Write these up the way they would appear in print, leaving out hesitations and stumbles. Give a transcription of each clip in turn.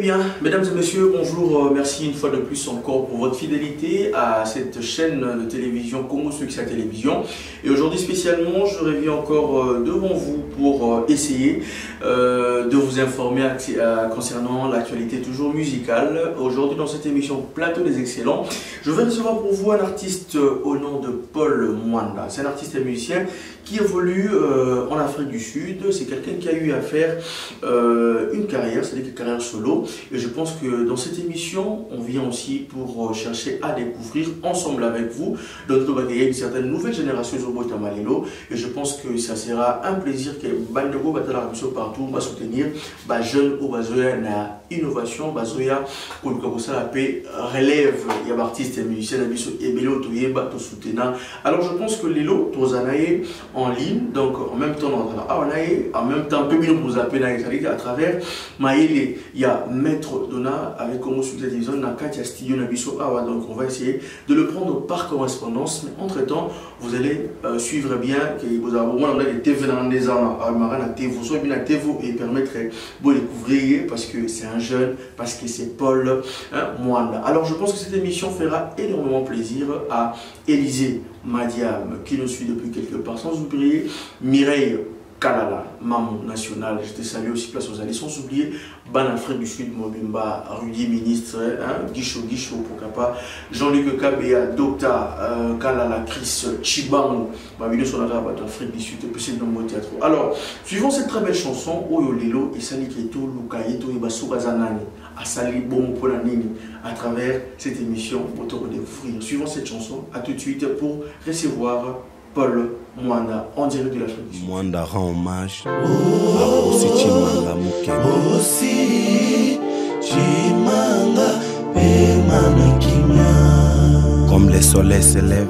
bien, mesdames et messieurs, bonjour, merci une fois de plus encore pour votre fidélité à cette chaîne de télévision Congo Succès Télévision. Et aujourd'hui spécialement, je reviens encore devant vous pour essayer de vous informer concernant l'actualité toujours musicale. Aujourd'hui dans cette émission Plateau des Excellents, je vais recevoir pour vous un artiste au nom de Paul Mwanda. C'est un artiste et musicien qui évolue en Afrique du Sud. C'est quelqu'un qui a eu à faire une carrière, c'est-à-dire une carrière solo. Et je pense que dans cette émission, on vient aussi pour chercher à découvrir ensemble avec vous une certaine nouvelle génération au Tamalelo. Et je pense que ça sera un plaisir que Bandego Batala partout va soutenir les jeunes au Bazoya na innovation, Bazoya pour le la paix relève, il y a artistes et musiciens et Bélo Toyeba to soutenir. Alors je pense que Lelo Tozanae en ligne, donc en même temps en même temps peu bien vous appeler à travers Maïle, il y a Maître Dona avec Congo Succès Télévision, Nakati Studio Nabiso Awa, donc on va essayer de le prendre par correspondance, mais entre temps vous allez suivre bien que vous avez au moins des TV dans des ans à TV, soit bien à TV et permettre de découvrir parce que c'est un jeune, parce que c'est Paul Mwanda. Alors je pense que cette émission fera énormément plaisir à Élisée Madiam qui nous suit depuis quelque part, sans oublier Mireille Kalala, maman nationale, je te salue aussi, place aux alliés, sans oublier Ban Afrique du Sud, Mobimba, Rudy ministre, Guicho, pourquoi pas, Jean-Luc Kabea, Docta, Kalala, Chris, Chibango, ma vidéo sur l'Afrique du Sud, et puis c'est dans mon théâtre. Alors, suivant cette très belle chanson, Oyo Lelo, et Sali Keto, Lukayeto, et Basso Bazanani, à Sali Bon Polanini, à travers cette émission, pour te redécouvrir. Suivant cette chanson, à tout de suite pour recevoir Paul Mwanda en direct de l'Afrique du Sud. Mwanda rend hommage à Rossi Chimanga Mukembe. Rossi Chimanga Pemana Kimia. Comme les soleils s'élèvent,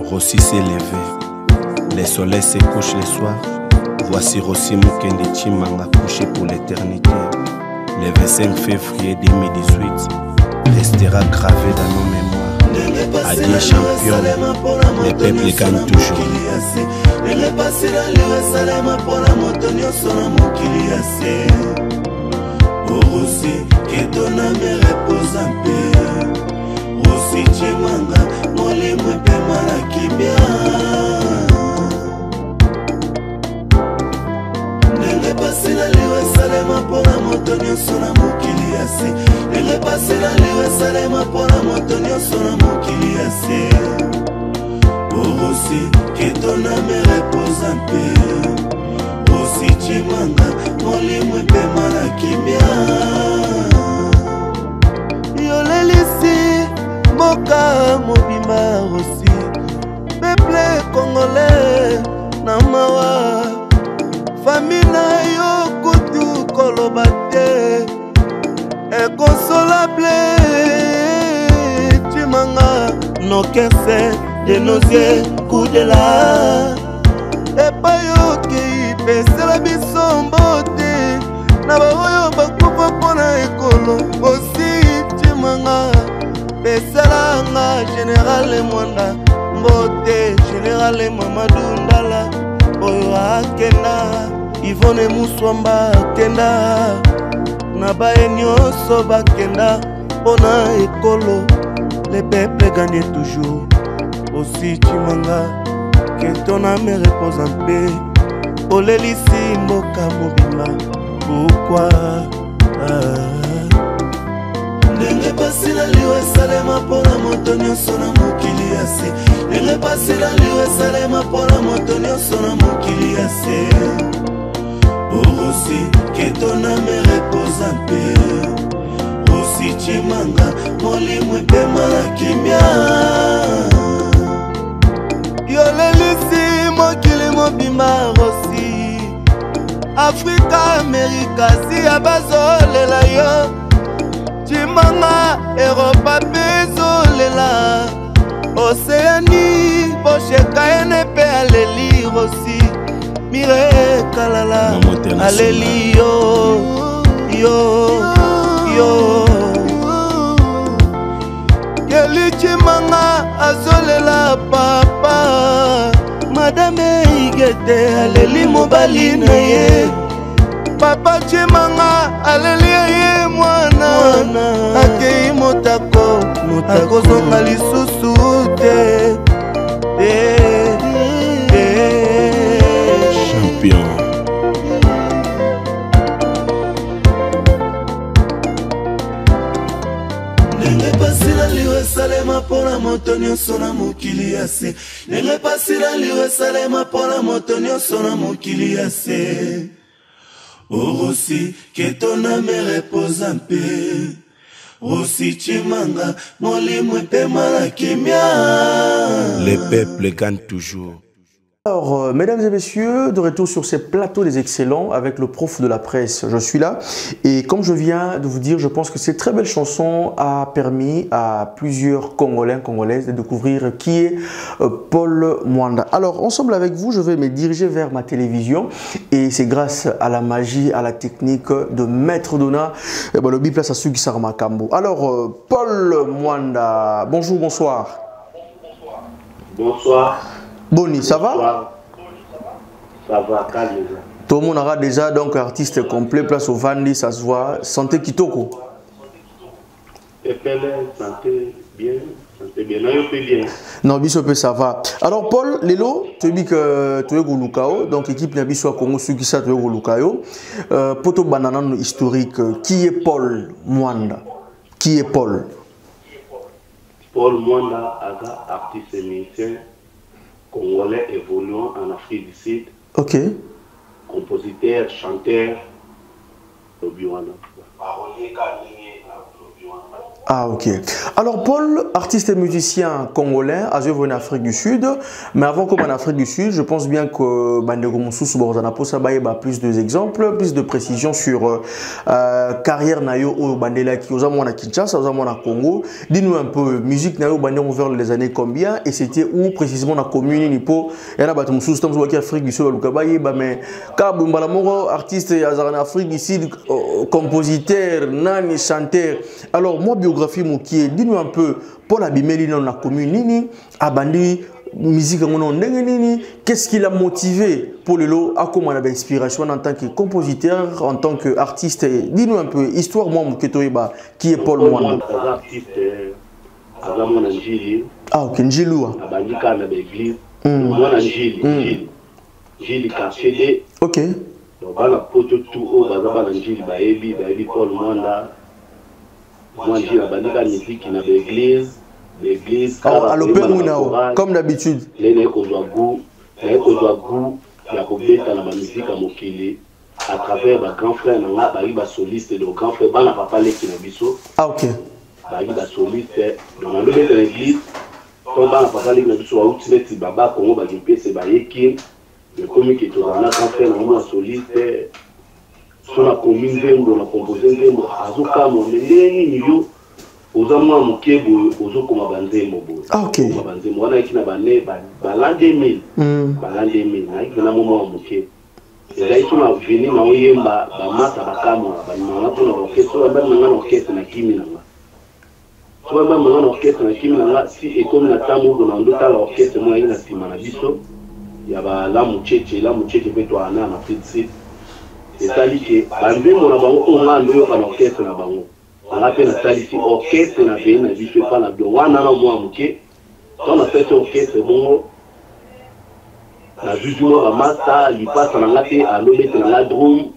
Rossi s'est levé. Les soleils se couchent le soir. Voici Rossi Mukende Chimanga couché pour l'éternité. Le 25 février 2018 restera gravé dans nos mémoires. Adieu champion, le peuple gagne toujours. Elle est passée dans l'Usalem pour la montagne sur la Mokiliase. Rossi, que ton âme repose en paix. Rossi Chimanga, mon libre Pemana Kimia. Elle est passée dans l'Usalem pour la montagne sur la Mokiliase. Elle est passée dans l'Usalem pour la montagne sur la Mokiliase. Rossi, que ton âme repose en paix. Rossi Chimanga, mon libre Pemana Kimia. Yolelisi, Moka Mobima Rossi. Peuple congolais, Namawa. Famina yo kutu kolobate. Inconsolable, Chimanga. Nos cœurs de nos yeux, coup de la. Et pas yo qui pèse la bisombote. Nabaoyo bakupa pona ekolo. Aussi Chimanga. Pèse la nga général Mwanda. Mbote général Mamadou Ndala. Oyo akenda. Yvonne Mouswamba kenda. Nabaye nyonso bakenda. Pona ekolo. Les peuples gagnent toujours. Aussi Chimanga, que ton âme repose en paix. Olelisi Mboka Mobima. Pourquoi Nenge passé la l'Usalem pour la montagne sur la Mokiliase. Nenge passé la l'Usalem pour la montagne sur la Mokiliase. Rossi, que ton âme repose en paix. Rossi Chimanga, mon libre Pemana Kimia. Yolelisi mokili mobima Rossi. Afrika, Amerika, si abazolela yo. Chimanga, Europa bezolela. Océanie, Bosheka NP aleli Rossi. Mire Kalala, aleli yo. Keli Chimanga azolela papa. Madame Igete aleli mobali na ye. Papa Chimanga aleli ye mwana. wana akei motako akozonga lisusu te champion ndenge pasi na liwa esalema mpona moto nyonso na mokili ya se ndenge pasi na liwa esalema mpona moto nyonso na mokili ya se orosi ketona me reposa mpe rosi chimanga molimo epema na kimia. les peuples gagnent toujours. Alors, mesdames et messieurs, de retour sur ces plateaux des excellents avec le prof de la presse. Je suis là et comme je viens de vous dire, je pense que cette très belle chanson a permis à plusieurs Congolais, Congolaises de découvrir qui est Paul Mwanda. Alors, ensemble avec vous, je vais me diriger vers ma télévision et c'est grâce à la magie, à la technique de Maître Dona, le biplace à Sugi Sarmakambo. Alors, Paul Mwanda, bonjour, bonsoir. Bonsoir. Boni, ça va? Ça va, calme. Tout le monde aura déjà donc artiste complet, place au Vandi, ça se voit. Santé Kitoko. Santé bien, bien. Non, Bissop, ça va. Alors, Paul, Lelo, tu dis que tu es au Lukao, donc équipe Nabiso Congo, ceux qui savent, tu es au Lukao. Poto Banana historique, qui est Paul Mwanda? Qui est Paul? Paul Mwanda, artiste et musicien congolais évoluant en Afrique du Sud. Ok. Compositeur, chanteur, Ah, ok. Alors, Paul, artiste et musicien congolais, a joué en Afrique du Sud. Mais avant comme en Afrique du Sud, je pense bien que Bandego Moussous Borzanapo Sabaye a plus d'exemples, plus de précisions sur carrière Nayo au Bandela qui aux amours à Kinshasa, aux amours à Congo. Dis-nous un peu, musique Nayo Bandego vers les années combien et c'était où précisément dans la commune Nipo et là, Moussous, c'est en Afrique du Sud, au Lukabaye, mais Kabumbalamoro, artiste en Afrique du Sud, compositeur, nani, chanteur. Alors, moi, Mokie, dis-nous un peu, Paul Abimeli dans la commune, Nini, Abandi, musique, qu'est-ce qui l'a motivé pour le lot, à comment on avait inspiration en tant que compositeur, en tant qu'artiste? Dis-nous un peu, histoire, moi, Moketoiba, qui est Paul Mwanda? Ah, ok, Njiloua. Ok. Paul Mwanda. Moi, j'ai la musique qui n'a pas l'église. À l'opéra, comme d'habitude. Les Nekozouagou, il y a la musique à Mokili, à travers les grands frères, il y a soliste et le grand frère, il y a papa qui n'a pas. Ah, ok. Il y a soliste, donc on est dans l'église, quand il y a papa qui n'a pas, il y a baba, il y a c'est Bayeki, le comique est dans la grand frère, il y a soliste. Sur la commune, on a composé Azuka, mon niveau, aux amours moqués, aux autres comme Banzemo. Ah, ok. Banzemo, on a qui n'a pas né, Balande 1000. Balande 1000, on a un moment moqué. Et là, ils sont venus, on a eu un massa, on a un orchestre, on a un orchestre, on a Kimi. On a un orchestre, on a Kimi. Si, et comme la table, on a un autre orchestre, moi, il y a un Simanabiso. Il y a la Mouché, peut être un an après le site. C'est-à-dire que on a un orchestre na bango. On appelle ça ici orchestre na bien na biso pas na bio wana na moi muke. On a fait orchestre bon na juju ba masa li passe na ngate a lobete na la drum.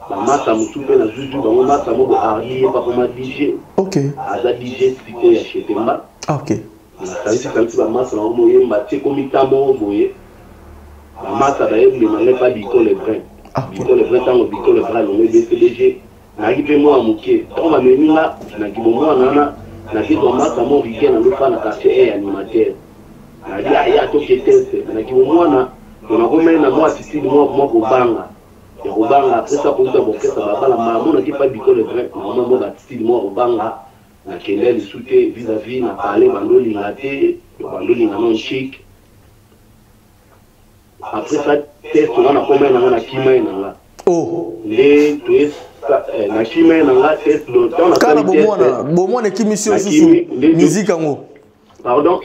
Ba masa musupe na juju ba masa mo ari ba comme DJ. OK. Aza DJ siko ya Chetemba. Ah, OK. Na ça c'est ba masa na mo yemba te komita mo boye. Ba masa ba yebi na pas biko le brin. Biko le vrai temps biko le vrai le BCDG na kipe mo amuke to ma menina na kibomo nana na kibo masa mo weekend na lufa na quartier animateur na dia ya to ketese na kibomo na koma na mo assistir mo kubanga ya kubanga pesa kuuza bokesa babala mamo na kipa biko le vrai na mo assistir mo kubanga na kende li soute vis-à-vis na parler bandoli ngate bandoli ngano chic. Après ça, test on a combien on a Kima na. Oh. Les test na Kima na test le temps na Kana bomwana émission susu musique ngo. Pardon.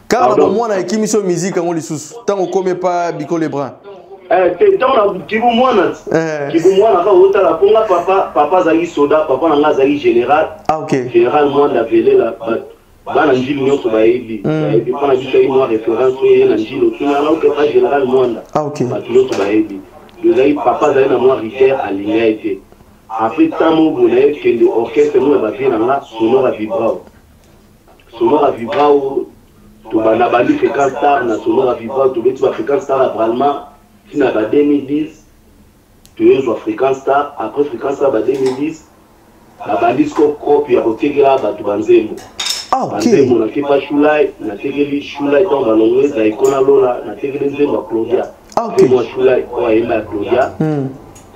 Kana bomwana émission musique ngo lisusu. Tant on commet pas Biko les bras. Kibumwana ka ota la ponga papa zali soda papa nanga zali général. Ah ok. Général Mwanda vele la bana njili nyonso bayebi. Bayebi pana biso ino référence ye na njili tuna na ke pas général Mwanda. Ah ok. Nyonso bayebi. Zali papa zali na mwa rivière aligné été. Après tamo bonaye que l'orchestre nous va bien là sonora vibrao. Sonora vibrao to bana bali fréquence star na sonora vibrao to betu fréquence star normalement. Si en 2010, tu es sur Fréquence Star, après Fréquence Star, en 2010, la bandit copie à côté de la Banzemo. Ah, ok. Banzemo, on a fait pas Choulai, on a fait que Choulai dans la longueur, on a fait Lola, on a fait que Zemo à Claudia. Ah, ok. Moi, Choulai, on a aimé à Claudia.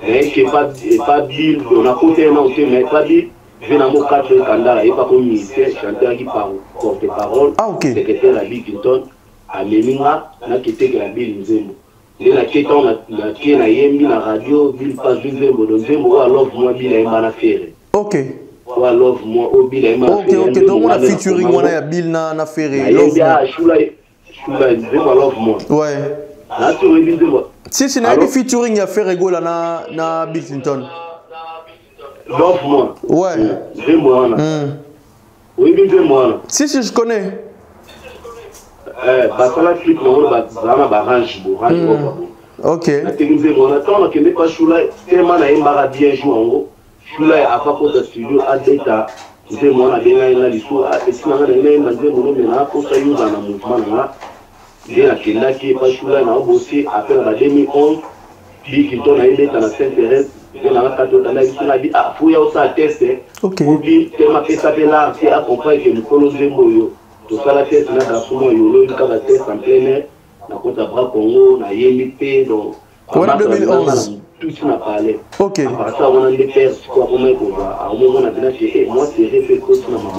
Mais qui n'est pas Bill, on a côté un autre, mais pas Bill. Je n'ai pas 4 candidats, il n'y a pas comme ministère, chanteur qui parle, porte-parole, secrétaire à Bill Clinton, à Méminga, on a quitté que la Bill Zemo. Et la question na yembi na radio ville pas Zembo donc Zembo wa love moi bila ema na faire. OK. Wa love moi o bila ema na faire. OK donc on a featuring on a Bill na faire. Love ya Shula Zembo love moi. Ouais. Na tu Bill Zembo. Si na bi featuring ya faire gola na Bill Clinton. Love moi. Ouais. Zembo ana. Oui Bill Zembo ana. Si je connais. Basala clip na zama barange OK. Na technique on attend que n'est pas Shula tellement na embara bien jouer en gros. Shula a pas de studio à data. C'est moi na bien na liso a esina na na nze mono mena ko sa yuza na mouvement là. Bien la kenda qui pas Shula na bosser après la 2011 puis qui tourne à data na Saint-Thérèse. Bien la kato na isina bi ah faut ya ça tester. OK. Puis tellement que ça fait là c'est accompagner que nous connaissons moyo. Tout ça la tête na dasumo yolo ka la tête en plein air na kota bras Congo na yemite donc en 2011 tout ça n'a parlé. OK. À part ça on a des pères quoi comme à un moment on a bien que moi c'est refait quoi sur maman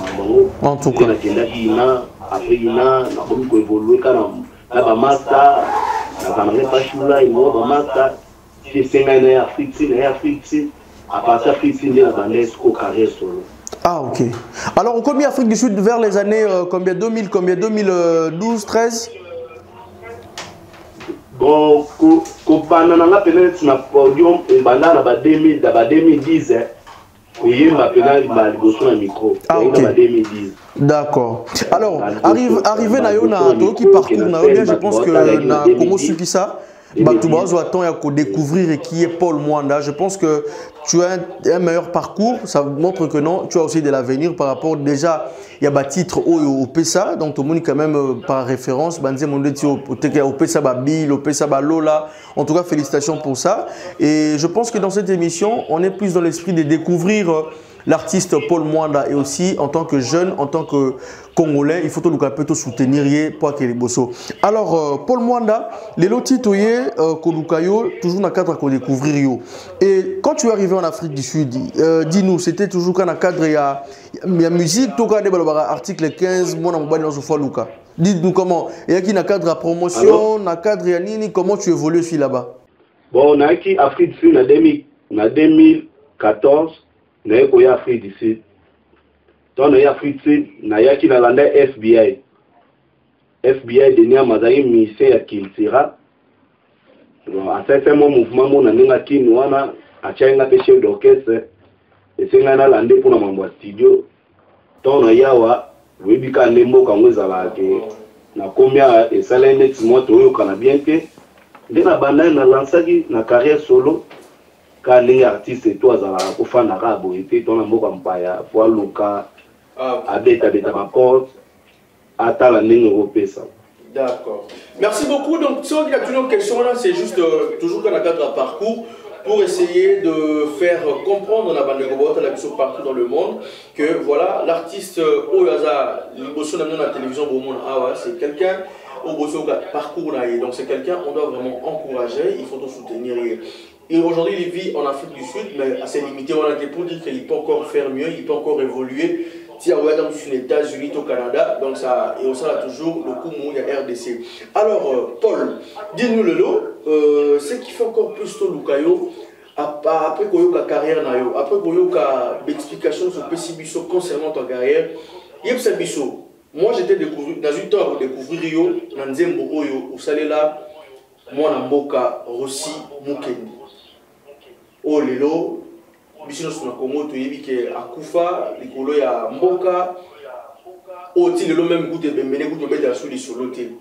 en tout cas na kenda ina après ina na comme ko évoluer kana na ba master na ba pas chula imo ba master c'est 5 ans en Afrique à part ça Afrique c'est la bande ko carré solo. Ah ok. Alors on combien Afrique du Sud vers les années combien 2000 combien 2012 13. Bon ko banana peut-être na podium et banana ba 2000 ba 2010 oui ma pénal ba liboso na micro ba 2010. D'accord. Alors arrivé na yo na to qui parcours na yo bien je pense que na Congo Sukisa Batoubazo attend à découvrir qui est Paul Mwanda. Je pense que tu as un meilleur parcours. Ça montre que non, tu as aussi de l'avenir par rapport déjà. Il y a un titre au PESA, donc tout le monde quand même par référence. Banze Mondeti au PESA Babil, au PESA Lola. En tout cas, félicitations pour ça. Et je pense que dans cette émission, on est plus dans l'esprit de découvrir l'artiste Paul Mwanda et aussi en tant que jeune, en tant que Congolais, il faut tout le peu soutenir pour que les bossos. Alors Paul Mwanda, les lotis toyé Kolukayo toujours dans le cadre qu'on découvrir yo. Et quand tu es arrivé en Afrique du Sud, dis-nous, c'était toujours quand dans le cadre il y a musique, tout cas des article 15, moi on dans ce Luka. Dis-nous comment, il y a qui dans le cadre de la promotion, dans le cadre de nini, comment tu évolues ici là-bas? Bon, on a qui Afrique du Sud en 2014. Na yako ya Afrique du Sud. Donc na ya Afrique du Sud, na ya ki na landa FBI. FBI denia mazai ministère ya Kiltira. Donc à certains mouvement mon nanga ki nwana achenga pe chef d'orchestre. Et c'est ngana lande pour na mambo studio. Donc na yawa webika lembo kangweza la ke na combien et salende timoto yo kana bien que ndena banda na lansaki na carrière solo. Quand les artistes toi za ko fana ka bo été dans la mboka mpaya fois luka abeta ma porte ata la ndenge européenne. D'accord. Merci beaucoup. Donc si on a toujours une question là, c'est juste toujours dans le cadre de parcours pour essayer de faire comprendre la bande de Gobota la mission partout dans le monde que voilà l'artiste Oyaza Liboso na la télévision au monde c'est quelqu'un au parcours là donc c'est quelqu'un on doit vraiment encourager, il faut tout soutenir. Et aujourd'hui, il vit en Afrique du Sud, mais assez limité. On a été pour dire qu'il peut encore faire mieux, il peut encore évoluer. Si on est dans les États-Unis, au Canada, donc ça, et on sera toujours le coup mou, il y a RDC. Alors, Paul, dis-nous le lot, ce qui fait encore plus de Lukayo, après qu'on ait la carrière, après qu'on ait l'explication sur Pessibiso concernant ta carrière, Yepsabiso, moi j'étais dans une temps pour découvrir Rio, dans Nzembo Oyo, où ça là. mwana mboka Rossi Mukendi. O lelo bisino suna Congo to yebike akufa likolo ya mboka o ti lelo même goûte bemene goûte beta sous les soloté.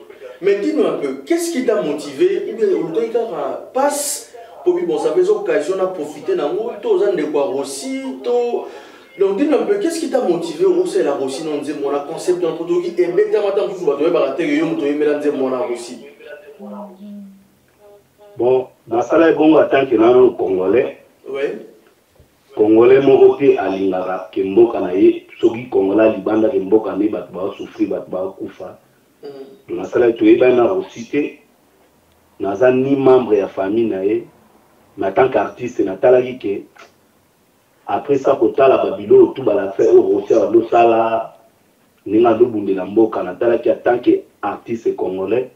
Mais dis-nous un peu, qu'est-ce qui t'a motivé ou bien le passe pour bon ça fait occasion à profiter dans tous ans de quoi Rossi to. Donc dis-nous un peu, qu'est-ce qui t'a motivé au c'est la Rossi non dire mon concept d'un produit et beta matin tout va te barater yo moto yemela dire mon Rossi. Bon, dans ça là bon en tant que non congolais. Ouais. Congolais moko pe alingaka ke mboka na ye soki Congolais libanda ke mboka ne bato ba souffrir bato ba kufa. Donc na sala to eba na Rossi te naza ni membre ya famille na ye na tant qu'artiste na talaki ke après ça kotala babilo tout bala faire au Rossi ba do sala ninga do bundela mboka na talaki en tant qu'artiste congolais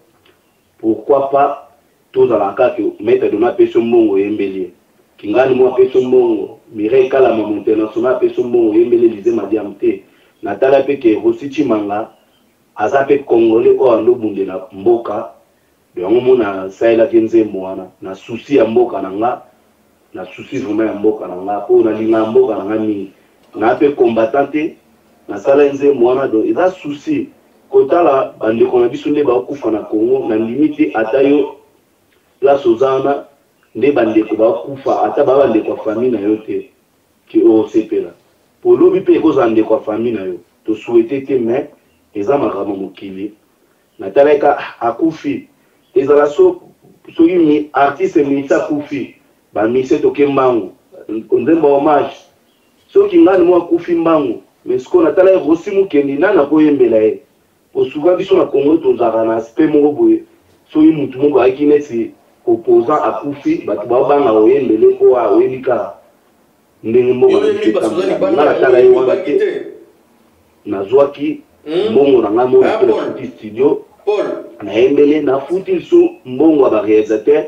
pourquoi pas tous à la carte mettre de ma personne mbongo yembeli kingani mo personne mbongo Mireille Kala mo international personne mbongo yembeli lize madiamte na tala pe ke Rossi Chimanga azape congolais o ando bundela mboka de ngomona saila kenze mwana na souci ya mboka nanga na souci vraiment ya mboka nanga o na linga mboka nanga mingi na pe combattante na sala nze mwana do eza souci kotala bande kona biso nde ba kufa na Congo na limite atayo la Suzana nde bande ko ba kufa ata ba bande ko famille na yo te ki o sepela pour lobi pe ko zande ko famille na yo to souhaiter te mais eza makambo mokili na taleka akufi ezala so yimi artiste milita kufi ba mise to kembango ndemba hommage so kingani mo kufi mbango mais ce qu'on a taleka Rossi Mukendi nana ko yembela e pour souvent biso na Congo to zara na aspect moko boye so yi mutu moko akinesi opposant à Koufi, Batubanga oyembele ko a oyebika ndenge moko na zwaki mbongo na ngamo na studio na yembele na futi so mbongo ba réalisateur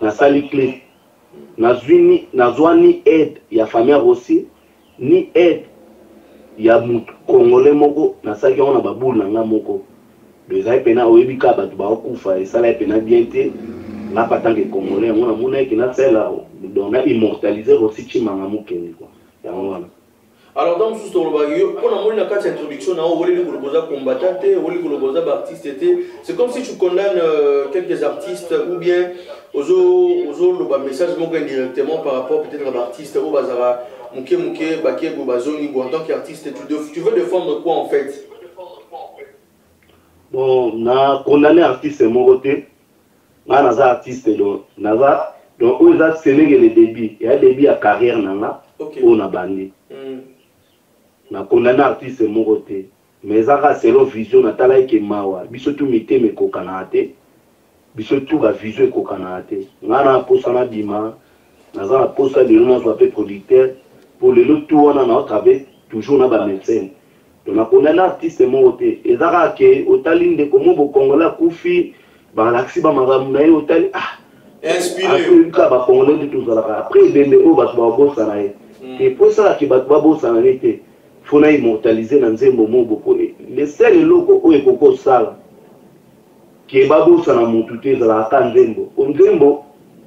na sali clip na zwani aide ya famille Rossi ni aide ya mutu congolais moko na saki on na babulu na ngamoko les aipena oyebika batu ba okufa et ça la pena bien te na patange congolais on a mona qui na cela donc na immortaliser Rossi Chimanga Mukendi quoi ya ngwana. Alors dans ce tour bagio on a mona carte introduction na o woli ko boza combattante woli ko boza ba artiste c'est comme si tu condamnes quelques artistes ou bien ozo le ba message moko indirectement par rapport peut-être à l'artiste ou bazara muke baké go bazoni en tant qu'artiste tu veux défendre quoi en fait? Bon, na condamné artiste moroté, na naza artiste donc naza donc où ça c'est le début, il y a début à carrière nanga, on a bandi. Na condamné artiste moroté, mais ça c'est leur vision na tala ke mawa, biso tout mité me kokanate, biso tout la vision kokanate. Na posana bima, naza na posa de nous soit producteur pour le tout on a travaillé toujours na ba médecin. Donc on a un artiste monté et ça que au talinde comme au Congolais Koufi ba l'axi ba maramna au tali inspiré ba Congolais de tout ça après bende o ba bossa na et pour ça que ba bossa na été faut na immortaliser na nzembo mo boko les seuls loko o ekoko sala ke ba bossa na mutu te za la kanzembo nzembo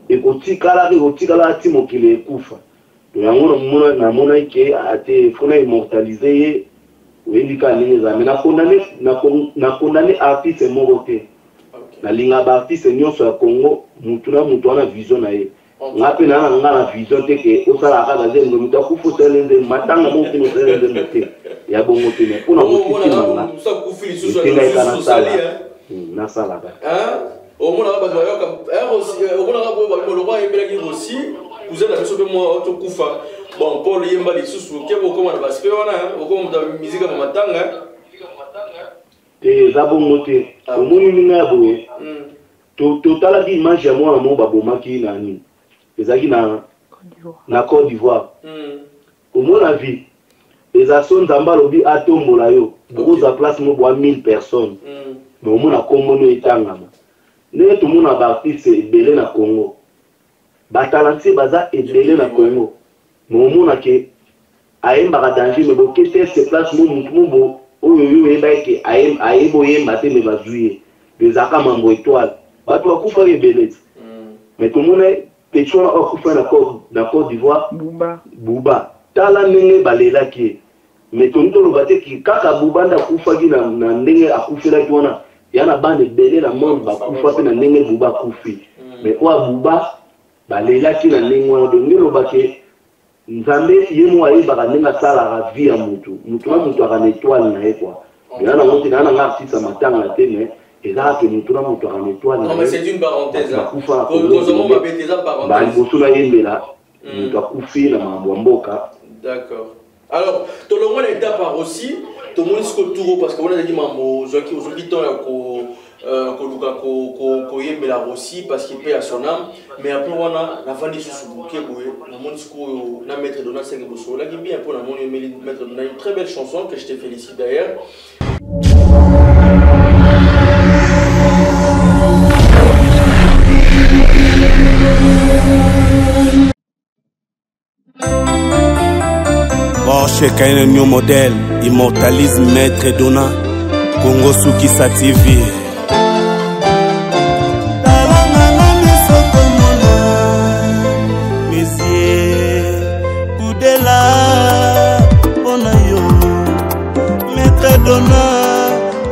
ekotikala ti mokile ekufa to yango na mona ke ate faut na immortaliser oui, na condamné artiste moroté. Na linga ba artiste nyonso ya Congo, mutu na vision na ye. Ngape na vision te ke osala ka nzembo mutu akufu selende matanga mo kino selende mote. Ya bongo te mais pona motu manga. Ça kufi lisusu na sala ba. Au mona ba ba yoka aussi au mona ba ba lo ba yembela ki aussi. Vous avez besoin de moi auto kufa. Bon, Paul yemba lisusu ke boko na baspe wana boko na musique ba matanga te zabo mote omoni ninga boye to tala ki image ya mwana mo babomaki nani ezaki na Côte d'Ivoire omona vie eza son nzamba lobi atombola yo boza place mo bwa 1000 personnes mais omona kombono etangama ne to mona ba artiste ebele na Congo ba talenté baza ebele na Congo mais omona ke ayembaka danger mais bokete se place mo mutu mo oyo yeba ke ayebo yemba te me bazuye ezaka mambo étoile bato bakufa ebele mais tomona petion akufa na Côte d'Ivoire Bouba tala ndenge balelaki mais toloba te ki kaka Bouba ndakufaki na ndenge akufelaki wana yana bande ebele na monde bakufa mpe na ndenge Bouba akufi mais oyo Bouba balelaki na ndenge wana donc ndolobaki nzambe ye mo ayebaka ndenge asalaka vie ya mutu na mutu aka na étoile na ye kwa yana nango te nanga artiste matanga te mais ezalaka mutu na mutu aka na étoile na ye. Non mais c'est une parenthèse. Liboso na yembela mutu akufi na makambo ya mboka. D'accord. Alors, tout le monde est d'accord aussi. Tout le monde est autour parce que on a dit mambo, aujourd'hui temps ko yembela aussi parce qu'il paie à son âme. Mais après on a la fin de ce bouquet, la monde na maître Donald Sengoboso. Là qui bien pour la monde maître Donald, une très belle chanson que je te félicite d'ailleurs. Porsche un new modèle, immortalise Maître Dona, Congo Sukisa TV. Maître Dona,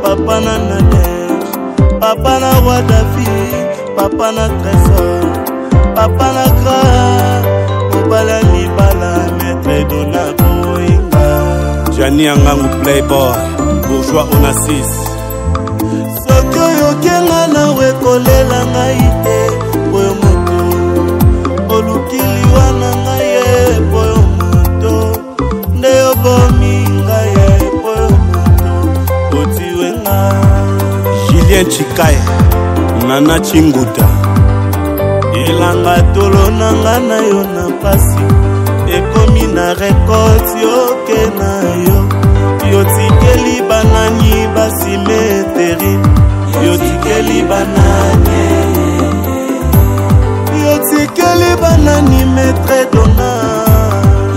papa na Nadège, papa na roi David, papa na trésor, papa na Gra, Obala Libala, Maître Dona Boinga. Jani Angangu Playboy, bourgeois Onassis. Soki oyokenga nawe kolela ngai te, boyo moto, olukili wana ngai ye, boyo moto, nde obomi ngai ye, boyo moto, otiwenga. Julien Chikaye, Nana Chinguta. Ilanga tolo nanga na yo na pasi, ekomi na rekote yoke na yo. Yotikeli banani basimeteri, yotikeli banani, yotikeli banani Maître Dona,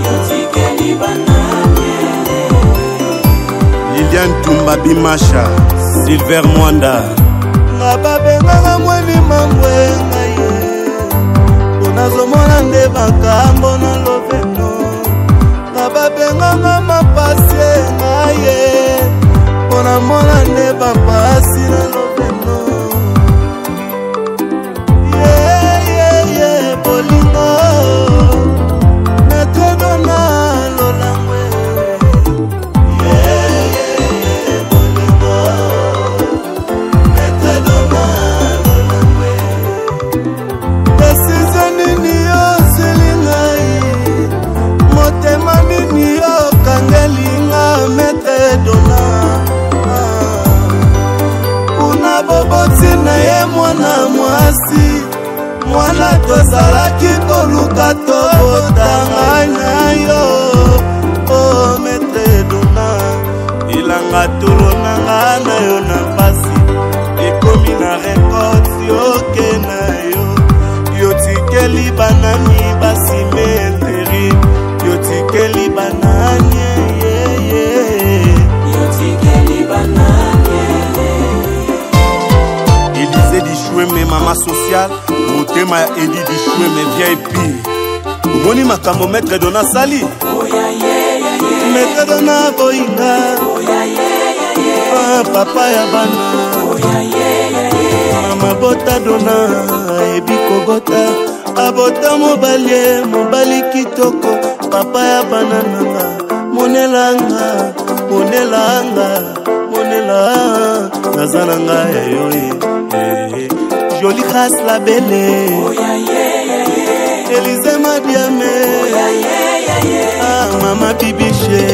yotikeli banani. Liliane Tumba Bimasha, Silver Mwanda. Ngababenganga mweni mambwe ngaye, unazomona nde makambo na loveno. Ngababenganga mapasi ngaye, unamona nde mapasi na loveno. Yeah, bolingo Maître Dona lolangwe. Yeah, bolingo Maître Dona lolangwe. Décision nini yo selingai, motema nini yo kangelinga Maître Dona. Kuna boboti na ye mwana mwasi, mwana tozalaki koluka tobotanga na yo. Oh Maître Dona, ilanga tolonanga na yo na pasi, ekomi na rekote yoke na yo. Yotikeli banani basimeteri, yotikeli banani, yotikeli banani. Élysée Dichoueme, maman sociale, Motema Edi Dichoueme, VIP. Moni Makambo Maître Dona Sali. Maître Dona Boinga, papa ya bana, mama bota Dona, ebi kogota, abota mobali kitoko, papa ya bana nanga, monelanga, nazananga ya yoye, jolie grâce la belle, Élysée Madiame, mama bibiche,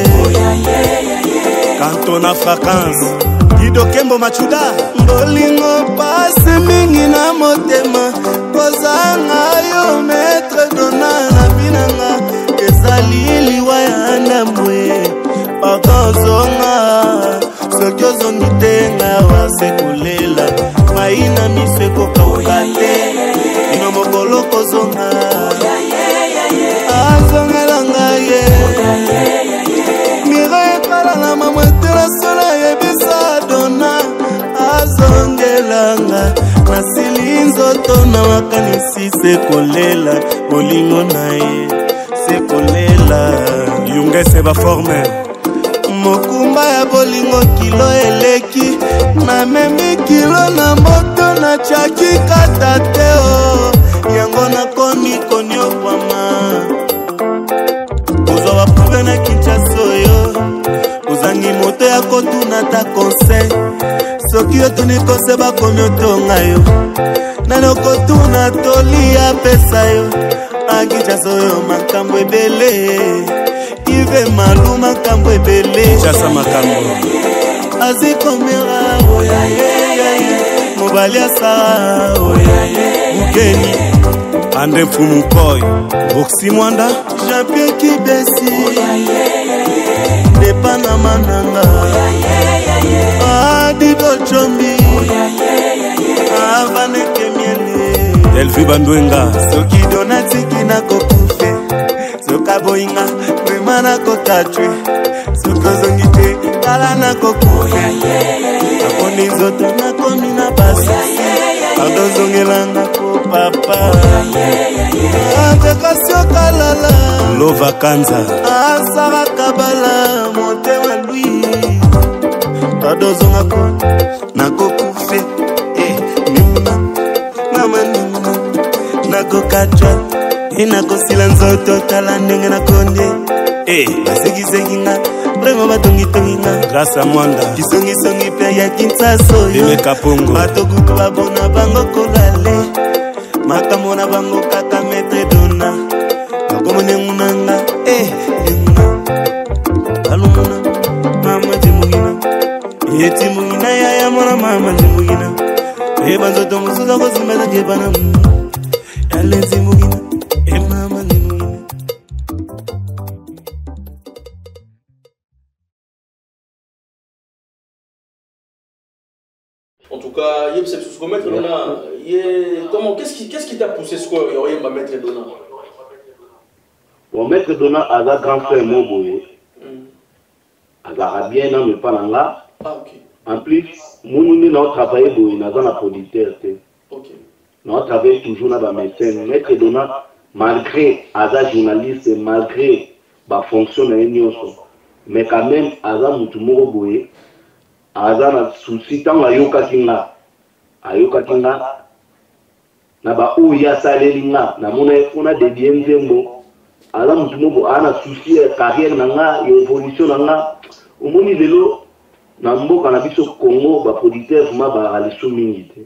Cantona Fracance, Guido Kembo Machuda. bolingo pasi mingi na motema, kozanga yo Maître Dona na binanga, ezali liwa ya ndambwe, pakozonga, soki ozongi te nga wase kolela, maina miso ekokauka te, ino mokolo kozonga, azongelanga ye, miro ekala na mamwetela sola yebisa Dona, azongelanga, nasili nzoto na makanisi sekolela bolingo na ye sekolela yungese baforme mokumba ya bolingo kilo eleki namemi kilo na moto na chaki kata te o yango nakomi koniokwama kozwa baprouve na Kinshasa oyo ozangi moto ya kotuna ta conseil soki otuni kose bakomi otonga yo nani okotuna toli apesa yo Kinshasa oyo makambo ebele ive malu makambo ebele chasa makambo azikomera oyaye mobali asara oyaye mukeni ande mfumukoy boxi mwanda Jean-Pierre Kibesi depana mananga Dido Chombi Vaneke Miele Elvi Bandwenga soki donatiki na kokufe soka boinga prima na kokatwe sokozongi te kala na kokufe akoni nzoto nakomi na basi adozongelanga ko papa atekasio kalala Lova Kanza asara kabala motema lui adozonga ko nakokufe nimuna mama nimuna nakokatwa inakosila nzoto tala ndenge nakonde basekisekinga vrema batongitonginga grâce à Mwanda kisongisongi mpe ya Kinshasa oyo batokutu babona bango kolale makambo na bango kaka maître dona bakomonengunanga enguna alumuna mama timugina etimugina yaya mona mama timugina banzoto mosusu kosimbaza kebana yale timugina mama timugina. En tout cas, il y a ce maître Dona. Comment qu'est-ce qui t'a poussé ce qu'on y a maître Dona? Bon, maître Dona a un grand frère Moboye. A bien mais pas là. Ah ok. En plus, nous avons travaillé pour une producteur. Ok. Nous avons travaillé toujours dans la médecine. Maître Dona, malgré Aza journaliste, malgré la fonction de l'Union, mais quand même Aza Moutoumoro Boye, Aza na souci tant Ayoka Kinga, na ba Ouya Salelinga, na mona on a des biens zembo, Aza Moutoumoro ana souci carrière nanga, évolution nanga, au moni lelo na mboka na biso Congo ba producteur vraiment ba aliso mingi te.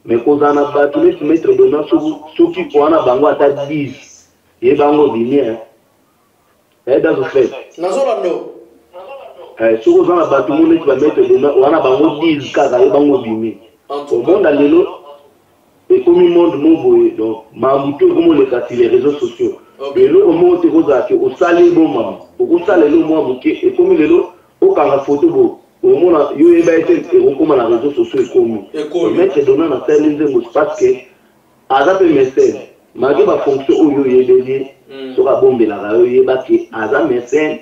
Mais kozana ba tous les maîtres de notre soki koana bango ata 10 et bango bien et dans le fait Nazolando soko kozana ba tout le monde va mettre de wana bango 10 kaka et bango bien au monde lelo et comme le monde moboye donc mamuto comme les cas les réseaux sociaux mais le moment te koza ke o sali bon maman o sali le moi muke et comme lelo o kanga photo bo au monde yo eba été comme na réseaux sociaux et comme mettre donner na telle parce que aza pe médecin malgré ba fonction oyo yebeli so ka bombe la yo yeba ke aza médecin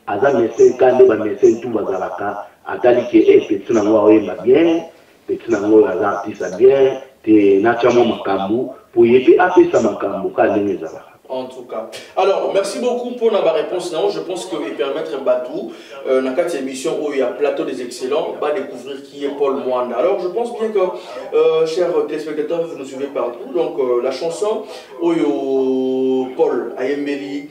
quand ba médecin tout bazalaka atali ke petit na ngwa oyeba bien petit na ngwa aza artiste bien te na chamo makambu pour yebi apesa makambu ka ndenge zala. En tout cas. Alors, merci beaucoup pour la réponse. Non, je pense que permettre Batou, dans cette émission où il y a plateau des excellents, va découvrir qui est Paul Mwanda. Alors, je pense bien que, chers téléspectateurs, vous nous suivez partout. Donc, la chanson où Paul Ayembeli,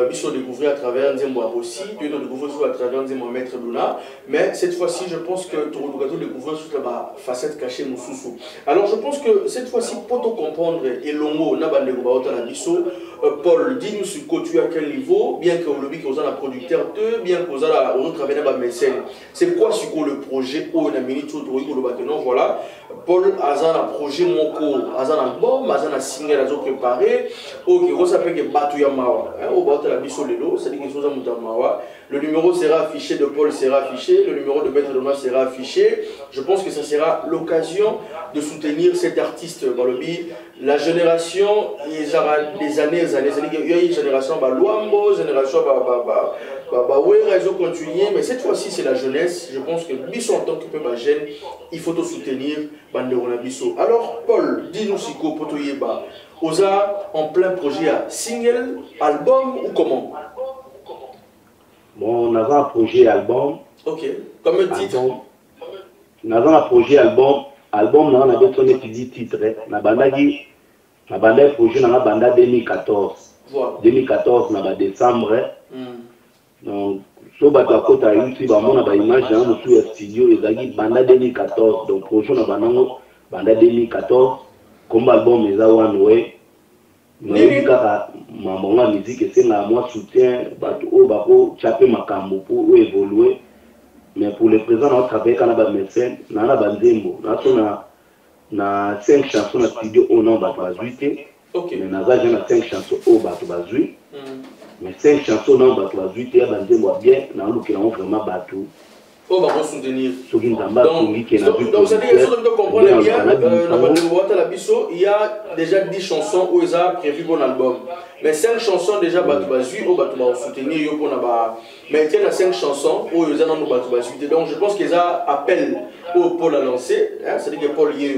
ils sont découverts à travers Nzembo aussi, puis ils ont découvert à travers Nzembo Maître Dona. Mais cette fois-ci, je pense que Toronto Gato découvre toute la facette cachée Moussoussou. Alors, je pense que cette fois-ci, pour te comprendre, et l'homo, Nabandego Baota Nabiso, Paul, dis-nous sur quoi tu es à quel niveau, bien que le lobby qu'on a la producteur, bien qu'on a un travail dans la médecine. C'est quoi sur le projet où on a mis tout le bâtiment, voilà. Paul Azan a projet mon cours, Azan a album, Azan a single, Azan préparé. Ok, on s'appelle que Batou Yamawa. Au Batou la Bisso Lelo, c'est-à-dire que chose à Moutamawa. Le numéro sera affiché de Paul sera affiché, le numéro de Maître Dona sera affiché. Je pense que ça sera l'occasion de soutenir cet artiste dans le lobby. La génération, des années, il y a une génération Luambo, génération Oui, ils ont continué, mais cette fois-ci c'est la jeunesse. Je pense que Bisso en tant que peu jeune, il faut te soutenir Banderona Bisso. Alors Paul, dis-nous si vous pouvez Oza en plein projet à single, album ou comment? Bon, on avait un projet album. Ok, comme un titre. On avait un projet album. Album, on avait son étudié titre. On a un projet dans la banda 2014. Voilà. 2014, on a décembre. Donc, so bato akota YouTube bamona ba image na mutu ya studio ezaki banda 2014. Donc projet na banango banda 2014 comme album eza one way. Mais kaka mambonga musique esenga moi soutien bato o bako chaper makambo pour évoluer. Mais pour le présent on travaille kana ba médecin na ba nzembo na so na 5 chansons na studio au nom bato azuite. OK. Mais na za na 5 chansons au bato bazui. Mais 5 chansons dans bateau à 8 heures, bien, dans le qui ont vraiment bateau. Oh, bah, on soutenir. Donc, vous savez, il faut comprendre bien, il y a déjà 10 chansons où ils ont prévu bon album. Mais 5 chansons déjà, bateau à 8, où bateau à soutenir, mais il y a 5 chansons où ils ont bateau à 8. Donc, je pense qu'ils ont appel au Paul à lancer. C'est-à-dire que Paul, il y a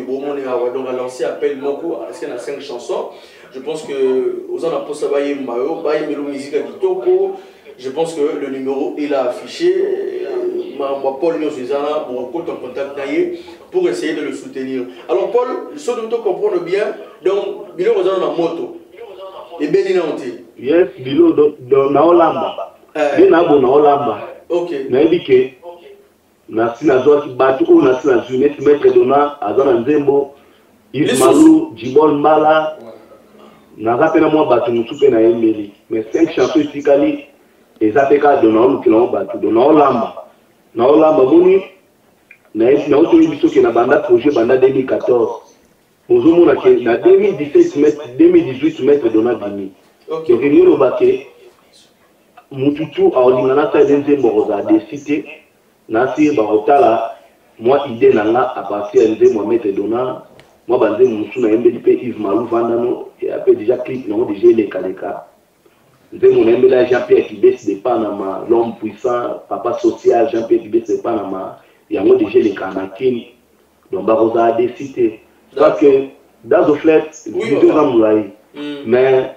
donc à lancer appel Moko, parce qu'il y a 5 chansons. Je pense que aux en apôtres Baye Mao, Baye Melo Musique à Kitoko. Je pense que le numéro il a affiché. Paul Nyosuzana pour contact pour essayer de le soutenir. Alors Paul, ce dont on comprend bien, donc Bilo aux en moto. Et Beninanti. Yes, Bilo dans Naolamba. Bien bon Naolamba. Ok. Naibike. Nasi na zoa ki batu ou nasi na zume si maître dona azana nzembo. Yves Malou, Djibol Mbala. Nazape na mwa batu musupe na yembeli. Mais 5 chansons itikali ezapeka dona olu ki na batu dona olamba. Na olamba moni na esi na oto biso ke na banda projet banda 2014. Ozomona ke na 2018 maître dona bini. Donc il nous bake mututu a olingana sa nzembo roza décidé na si ba otala moi idée nanga à partir de nzembo maître dona. Moi, je suis un peu Yves Malou Vandano, et après déjà clip, non, déjà les Kaleka. Je suis un peu Jean-Pierre qui baisse de Panama, l'homme puissant, papa social, Jean-Pierre qui baisse de Panama, il y a déjà les Kanakin, donc Barosa a décidé. Parce que dans le flet, je suis un moulay, mais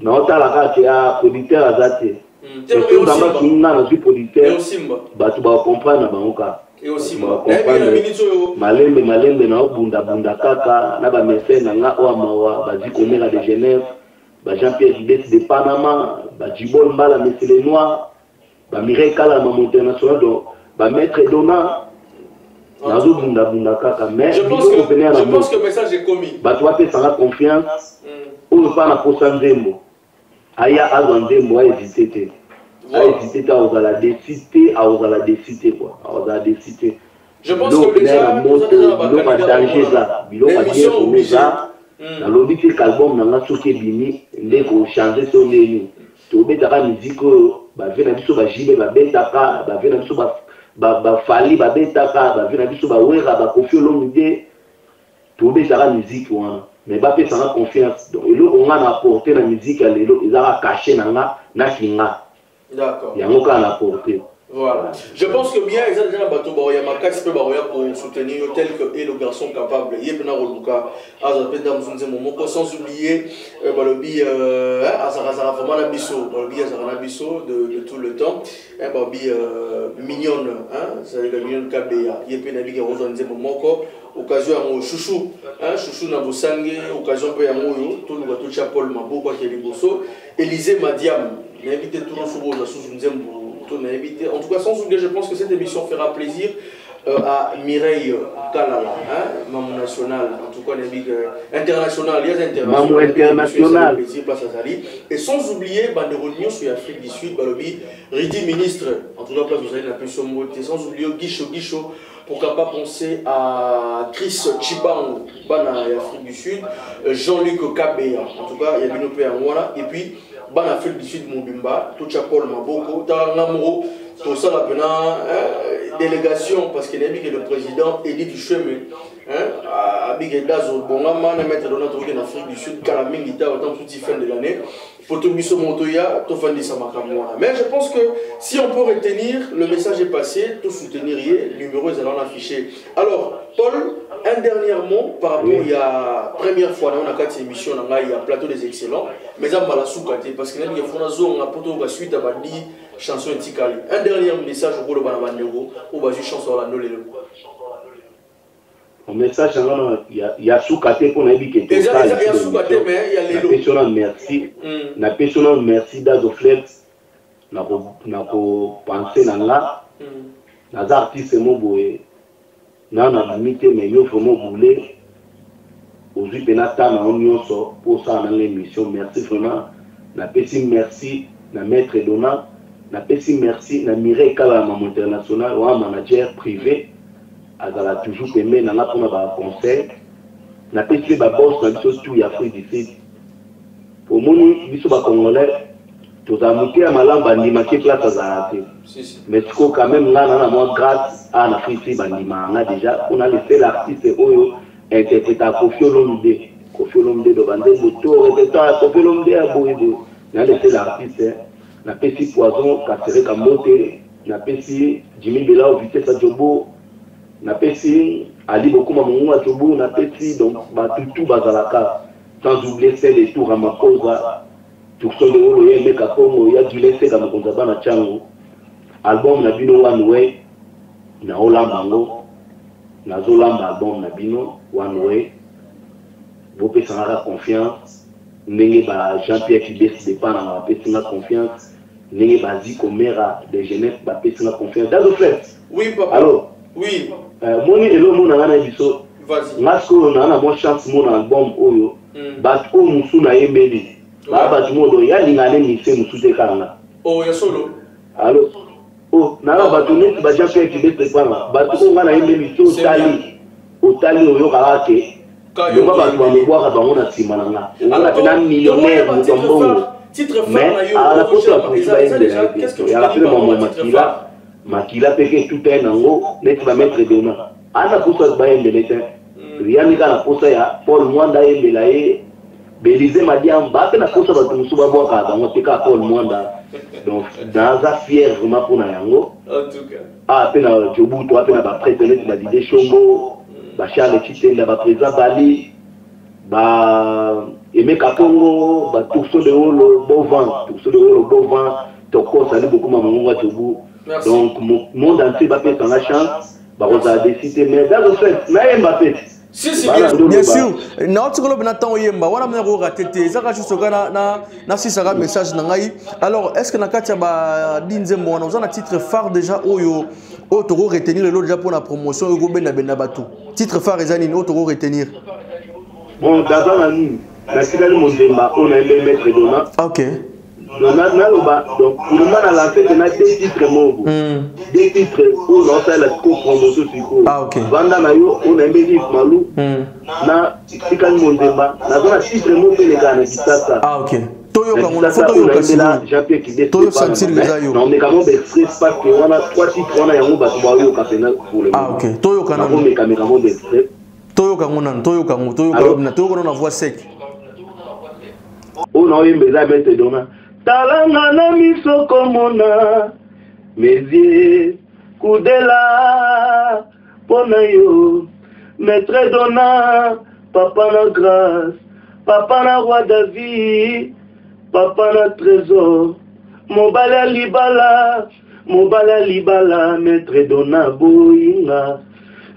dans le cas il y a un producteur à Zate. Et tout le monde qui est producteur, tu vas comprendre. Et aussi, malembe na bunda kaka na ba médecin nga o amawa ba Dikomera de Genève ba Jean-Pierre Dibet de Panama ba Djibol Mbala Mesele Noir ba Mireille Kala ma international donc ba maître dona na zo bunda kaka mais je pense que le message est commis ba toi pe sans la confiance ou pas na posa nzembo aya azandembo a hésité hésité à la décider quoi à décider. Je pense que déjà na lobby que album na soki bini ndeko changer son nini to betaka musique ba vena biso ba jibe ba betaka ba vena biso ba fali ba betaka ba vena biso ba wera ba Koffi Olomide to betaka musique wana mais ba pe sans confiance donc elo on a apporté la musique à lelo ezaka caché na kinga. D'accord. Il y a aucun apporté. Voilà. Je pense que bien, ils ont déjà un bateau pour soutenir tel que est le garçon capable. Il y a un roluka, sans oublier de tout le temps. Mignonne, c'est la mignonne KBA. Il y a un occasion à chouchou, chouchou na bosangue, occasion pour yamoyo, tout le bateau Chapol Mabo, quoi qu'il y ait Bosso, Élysée Madiam, invité tout le monde sous une zembo. En tout cas, sans oublier, je pense que cette émission fera plaisir à Mireille Kalala, membre national, en tout cas, international, il y a international. Et sans oublier, de réunion sur l'Afrique du Sud, Ridi ministre, en tout cas, vous avez la pension montée, sans oublier Guicho, pourquoi pas penser à Chris Chibango, Afrique du Sud, Jean-Luc Kabea, en tout cas, il y a Binopé en Walla, et puis, Ban Afrique du Sud Mobimba, tout Chapol Maboko, Tarangamoro, tout ça la délégation, parce qu'il a dit que le président Elie Duchemé, Abigeda Zobongama, mettre dans notre en Afrique du Sud, Kalamingita, autant tout fin de l'année, pour tout biso Montoya, tout fin de Samakamouana. Mais je pense que si on peut retenir, le message est passé, tout soutenir, les numéros ils allons afficher. Alors, Paul, un dernier mot par rapport à la première fois dans la émission, il y a Plateau des Excellents, mais ça m'a la sous-caté parce qu'il y a une suite à la chanson Tikali. Un dernier message pour le Banabandero, ou la chanson à la Nolé. Le message, il y a sous-caté pour nous dire que il y a sous-caté, mais il y a les lots. Merci. Na personne merci d'Azoflex. Na pensé dans là. Na artiste mo boé. Na limité mais yo vraiment voulé. Aujourd'hui penata na union so pour ça dans l'émission. Merci vraiment. Na petit merci na maître Dona. Na petit merci na Mireille Kala maman international ou manager privé. Azala toujours aimé na pour na conseil. Na petit ba boss na biso tout ya Afrique du Sud. Pour moi biso ba congolais tout a muté à malamba ni maké place azala. Mais quand même là na moi grâce à l'Afrique du Sud bandima on a déjà on a laissé l'artiste oyo interpréter Koffi Olomide. Koffi Olomide do bande moto répétant Koffi Olomide a boyé. Na laissé l'artiste na petit poison Kasseré Kamote na petit Jimmy Bela Vitesse Adjobo na pesi Ali Bokuma Mungu Atobu na pesi donc tout bazalaka sans oublier celle des tours à Makosa tout son de olo yembe kakongo ya dilese ka Makosa bana chango album na bino one way na olambango na zolamba album na bino one way vous pouvez s'en confiance ndenge ba Jean-Pierre Kibesi de pana na pesi na confiance ndenge ba Ziko Mera de Genève ba pesi na confiance dans le fait oui papa alors oui moni elo mona ngana biso ngasko na mo chance mona album oyo bat ko musu na yembeli ba modo ya lingane mise musu te kanga oh ya solo allo oh na ba tuni ba Jean-Pierre Kibesi pana ba ko ngana yembeli to tali oyo karate yo ba ba mo kwa ba ngona timana nga ngana pena millionnaire mu tombo titre phare na yo ala ko qu'est-ce que ya la pena mo Makila peke tout un ango, net va mettre de main. Ana poussa bayen de l'état. Rien n'y a la poussa ya Paul Mwanda et Belaye. Belize m'a dit en bas, na poussa va tout souba boire à dans tika Paul Mwanda. Donc dans un fier vraiment pour Nayango. En tout cas. Ah peine à Djobu, toi peine à ba prétenir ba dit Chombo, ba Charles Chité, ba présent Bali, ba Aimé Kakongo, ba tout de haut le beau vent, tout de haut le beau vent. Toko salut beaucoup maman Djobu. Donc, mon monde entier va faire la chance. On a décidé, mais dans le fait, Mbappé. Si, bien sûr. Alors, est-ce que Nakatia Dinze Moana, vous avez un titre phare déjà Oyo, Otoro retenir le lot déjà pour la promotion, Ogo Benabatu. Titre phare, Ezanine, Otoro retenir. Bon, d'abord, la finale Mondemba, on a aimé mettre Dona. Ok. Donc, pour le moment, on a lancé deux titres mots. Deux titres où on a la co-promotion sur quoi. Ah, ok. Vanda Nayo, on a aimé Yves Malou. Na Tikal Mondemba. Na zona titre mots pour les gars, ça. Ah, ok. Toyo Kamona, photo yo Kasila. Jean-Pierre Kibesi. Toyo Santir Gazayo. Non, mais quand même, express parce qu'on a trois titres, on a un mot Batubayo Kapena pour le moment. Ah, ok. Toyo Kamona. On a caméraman d'express. Toyo Kamona, Toyo Kamona, Toyo Kamona, Toyo Kamona, voix sec. On a eu mes amis de Dona. Talanga na miso komona mes yeux kudela pona yo maître Dona papa na grâce papa na roi David papa na trésor mobala libala maître Dona boyinga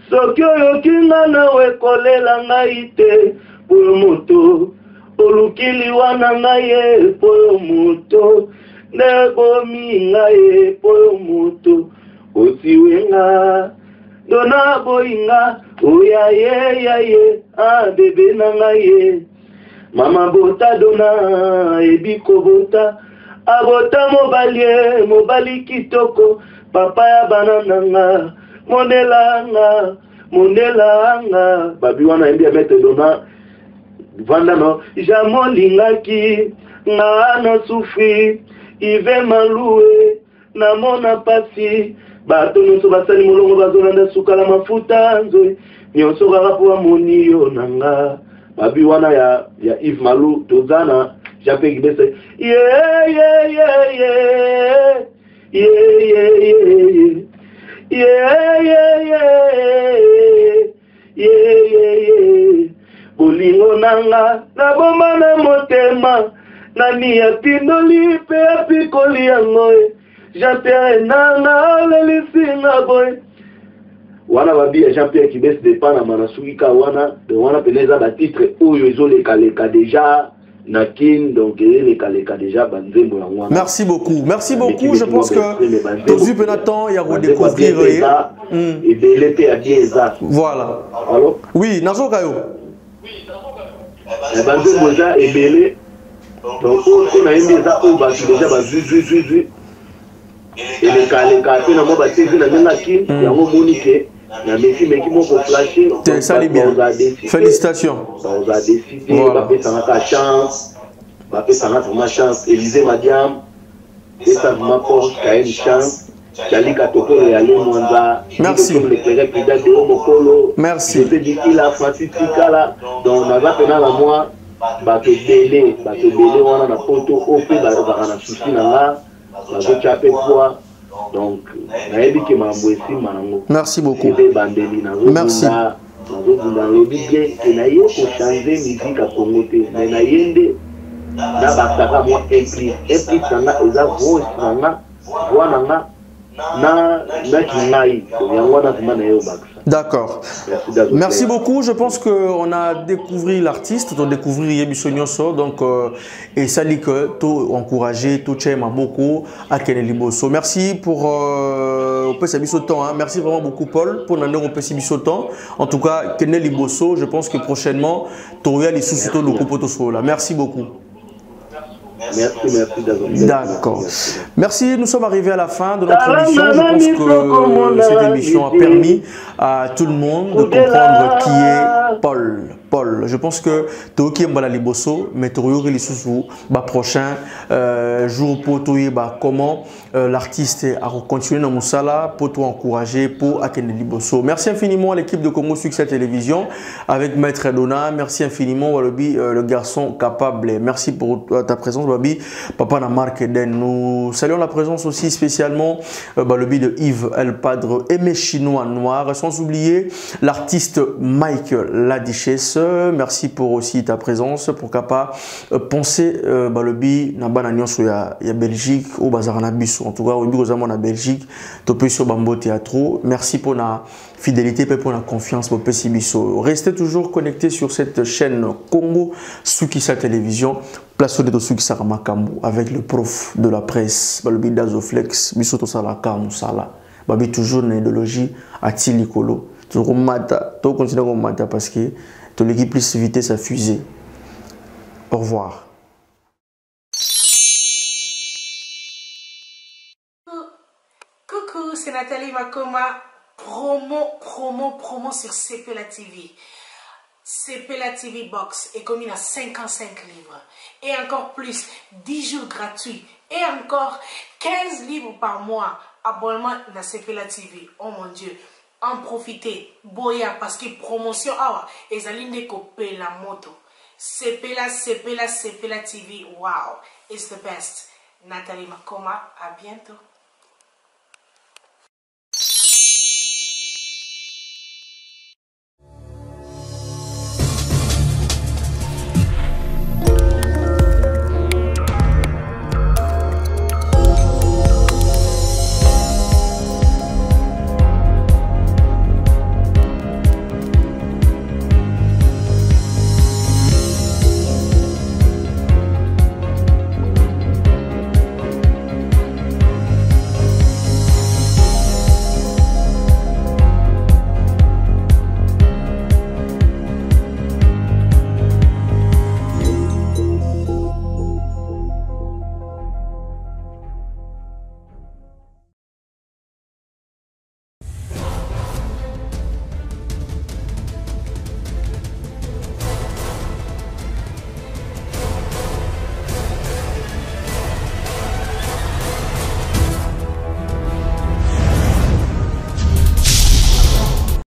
soki oyo kinga na wekolela ngai te pour moto olukili wana ngaye poyo moto nebomi ngaye poyo moto otiwenga Dona boyinga oya ye bebe na ngaye mama bota Dona ebiko bota abota mobali kitoko papa ya banananga mondelanga babi wana endi mettre Dona Vanda no, jamolingaki, na souffri, ive maloué, na mona pasi, bato nyonso basali molongo bazolanda suka la mafuta nzoe nyonso kaka po amoni yo nanga babi wana ya Yves Malou tozana Jean-Pierre Kibese bolingo nanga na bomba na motema nani atindoli pe apikoli yango Jean-Pierre nanga lelisinga boy wana babi ya Jean-Pierre Kibese de Panama na sukika wana peneza ba titre oyo ezoleka déjà Nakin, donc les Kaleka déjà banzembo ya mwana. Merci beaucoup. Merci beaucoup. Je pense que Tozu Penatan il y a redécouvrir et l'été à Bieza. Voilà. Allô? Oui, Nazo Kayo. Banzembo za ebele. Donc on a aimé ça au bas déjà ba zu. Et les Kaleka na mo ba tezi na Nakin, ya mo monique. Na meki moko flasher. Ça allait bien. Félicitations. On a décidé, voilà. On va faire ma chance. Élisée Madiam, et ça m'a porte qu'à une chance. Merci. Merci. Je te dis qu'il a Francis Tikala, donc on a fait la moi, bah que délai, on a poto au fait, bah on a souci là, bah je t'appelle quoi. Donc, merci beaucoup. Merci. D'accord. Merci beaucoup. Je pense qu'on a découvert l'artiste, on a découvert Yebisonio So, donc et ça dit que tout encourager, tout tchèma beaucoup à Keneli Bosso. Merci pour au temps. Hein. Merci vraiment beaucoup Paul pour nous au temps. En tout cas Keneli Bosso, je pense que prochainement Toria les sous le coupeau so là. Merci beaucoup. Merci. D'accord. Merci, nous sommes arrivés à la fin de notre émission. Je pense que cette émission a permis à tout le monde de comprendre qui est Paul. Je pense que Toki Mbala Liboso, mais Torio Lissousou, prochain jour pour toi, comment l'artiste a continué dans Moussala pour t'encourager pour Akene Liboso. Merci infiniment à l'équipe de Congo Succès Télévision avec Maître Dona. Merci infiniment Walobi, le garçon capable. Merci pour ta présence, Walobi. Papa Namar Keden. Nous saluons la présence aussi spécialement Walobi de Yves El Padre, aimé chinois noir. Sans oublier l'artiste Michael Ladichesse. Merci pour aussi ta présence pour capable penser balobi na bananion sur ya Belgique au bazar na biso en tout cas au bureau na Belgique to pe sur Bambo Théâtre. Merci pour la fidélité et pour la confiance pour Pessibiso. Restez toujours connectés sur cette chaîne Congo Sukisa Télévision. Place de Sukisa Makambu avec le prof de la presse balobi Dazoflex biso to sala kamusala. Babi toujours une idéologie à Tilikolo. Toujours mata, tout continuer comme mata parce que tout l'équipe plus éviter sa fusée. Au revoir. Coucou, c'est Nathalie Makoma. Promo sur CPLA TV. CPLA TV Box est commis à 55 livres. Et encore plus, 10 jours gratuits. Et encore 15 livres par mois. Abonnement dans CPLA TV. Oh mon Dieu. En profiter, boya parce que promotion awa ezaline kopé la moto. CPLA TV, wow, it's the best. Nathalie Makoma, à bientôt.